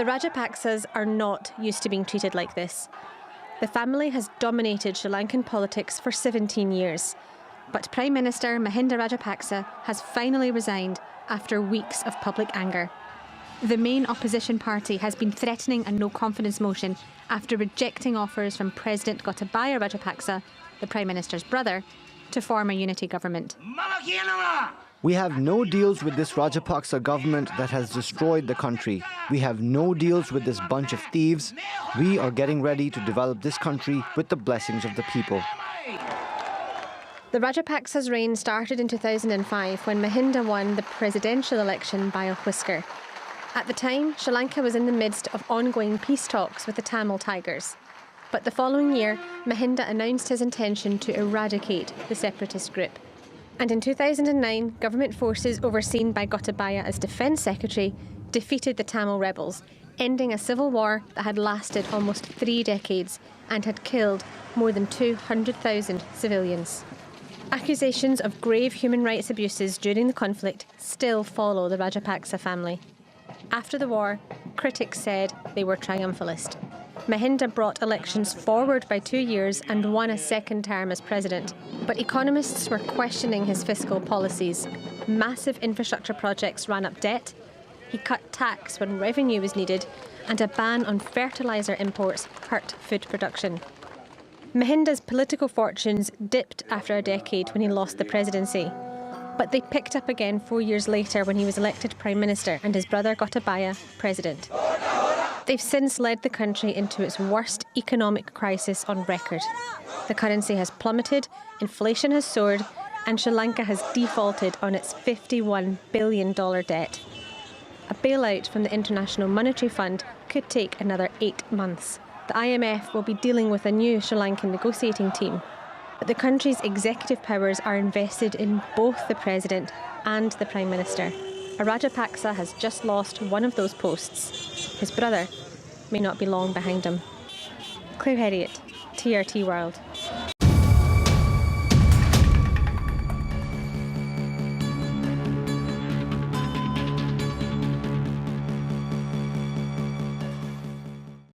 The Rajapaksas are not used to being treated like this. The family has dominated Sri Lankan politics for 17 years. But Prime Minister Mahinda Rajapaksa has finally resigned after weeks of public anger. The main opposition party has been threatening a no-confidence motion after rejecting offers from President Gotabaya Rajapaksa, the Prime Minister's brother, to form a unity government. We have no deals with this Rajapaksa government that has destroyed the country. We have no deals with this bunch of thieves. We are getting ready to develop this country with the blessings of the people. The Rajapaksas' reign started in 2005 when Mahinda won the presidential election by a whisker. At the time, Sri Lanka was in the midst of ongoing peace talks with the Tamil Tigers. But the following year, Mahinda announced his intention to eradicate the separatist group. And in 2009, government forces overseen by Gotabaya as Defence Secretary defeated the Tamil rebels, ending a civil war that had lasted almost 3 decades and had killed more than 200,000 civilians. Accusations of grave human rights abuses during the conflict still follow the Rajapaksa family. After the war, critics said they were triumphalist. Mahinda brought elections forward by 2 years and won a second term as president. But economists were questioning his fiscal policies. Massive infrastructure projects ran up debt, he cut tax when revenue was needed, and a ban on fertiliser imports hurt food production. Mahinda's political fortunes dipped after a decade when he lost the presidency. But they picked up again 4 years later when he was elected Prime Minister and his brother Gotabaya President. They've since led the country into its worst economic crisis on record. The currency has plummeted, inflation has soared, and Sri Lanka has defaulted on its $51 billion debt. A bailout from the International Monetary Fund could take another 8 months. The IMF will be dealing with a new Sri Lankan negotiating team. But the country's executive powers are invested in both the President and the Prime Minister. A Rajapaksa has just lost one of those posts. His brother may not be long behind him. Herriot, TRT World.